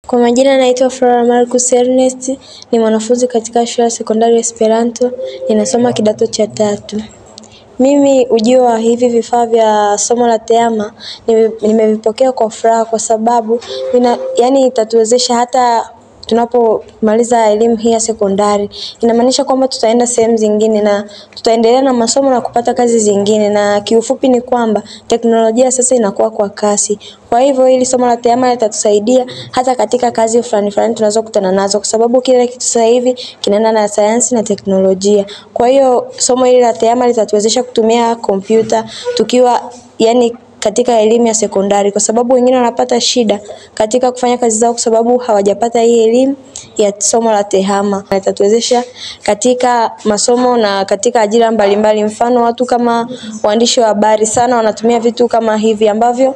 Kwa majina naitwa Flora Marcus Ernest, ni mwanafunzi katika shule ya sekondari Esperanto, ninasoma kidato cha 3. Mimi ujio wa hivi vifaa vya somo la tehama nimevipokea kwa furaha kwa sababu itatuwezesha hata tunapomaliza elimu hii ya sekondari. Inamaanisha kwamba tutaenda sehemu zingine na tutaendelea na masomo na kupata kazi zingine, na kiufupi ni kwamba teknolojia sasa inakuwa kwa kasi. Kwa hivyo hili somo la tehama litatusaidia hata katika kazi fulani tunazokutana nazo, kwa sababu kila kitu sasa hivi kinaenda na sayansi na teknolojia. Kwa hiyo somo hili la tehama litatuwezesha kutumia kompyuta tukiwa katika elimu ya sekondari, kwa sababu wengine wanapata shida katika kufanya kazi zao kwa sababu hawajapata hii elimu ya somo la tehama. Itatuwezesha katika masomo na katika ajira mbalimbali. Mfano, watu kama waandishi wa habari sana wanatumia vitu kama hivi ambavyo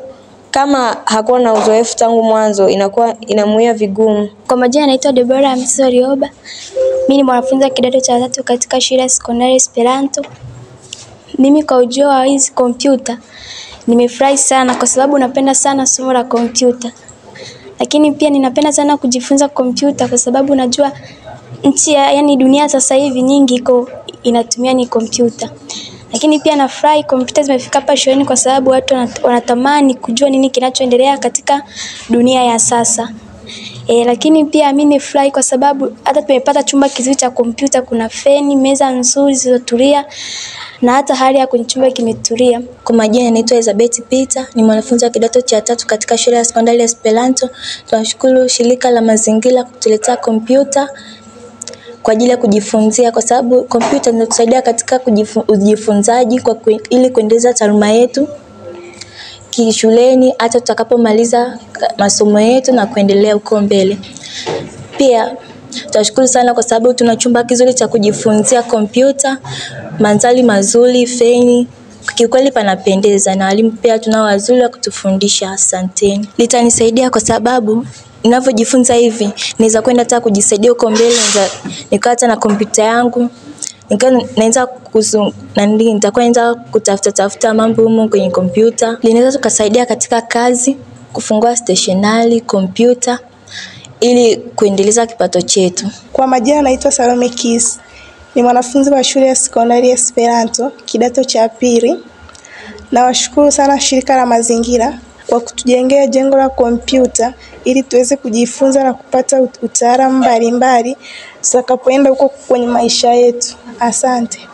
kama hakuwa na uzoefu tangu mwanzo inamuia vigumu. Kwa majina naitwa Deborah Msorioba. Mimi ni mwanafunzi wa kidato cha 3 katika shule ya sekondari Esperanto. Mimi kwa ujio wa hizi kompyuta nimefurahi sana kwa sababu napenda sana somo la kompyuta. Lakini pia ninapenda sana kujifunza kompyuta kwa sababu najua dunia sasa hivi nyingi inatumia ni kompyuta. Lakini pia nafurahi kompyuta zimefika hapa shuleni kwa sababu watu wanatamani kujua nini kinachoendelea katika dunia ya sasa. Lakini pia mimi nimefurahi kwa sababu hata tumepata chumba kizuri cha kompyuta, kuna feni, meza nzuri zilizotulia na hata hali ya kwenye chumba kimetulia. Kwa majina naitwa Elizabeth Peter, ni mwanafunzi wa kidato cha 3 katika shule ya sekondari Esperanto. Tunashukuru shirika la mazingira kutuletea kompyuta kwa ajili ya kujifunzia, kwa sababu kompyuta inatusaidia katika ujifunzaji ili kuendeleza taaluma yetu shuleni hata tutakapomaliza masomo yetu na kuendelea huko mbele. Pia tunashukuru sana kwa sababu tuna chumba kizuri cha kujifunzia kompyuta, mandhari mazuri, feni, kiukweli panapendeza, na walimu pia tunao wazuri wa kutufundisha. Asanteni. Litanisaidia kwa sababu ninavyojifunza hivi naweza kwenda hata kujisaidia huko mbele, nikaacha na kompyuta yangu nitakwenda kutafuta mambo huko kwenye kompyuta. Linaweza tukasaidia katika kazi, kufungua stationery, kompyuta ili kuendeleza kipato chetu. Kwa majina naitwa Salome Kis, ni mwanafunzi wa shule ya sekondari Esperanto kidato cha 2. Nawashukuru sana shirika la mazingira kwa kutujengea jengo la kompyuta ili tuweze kujifunza na kupata utaalamu mbalimbali tutakapoenda huko kwenye maisha yetu. Asante.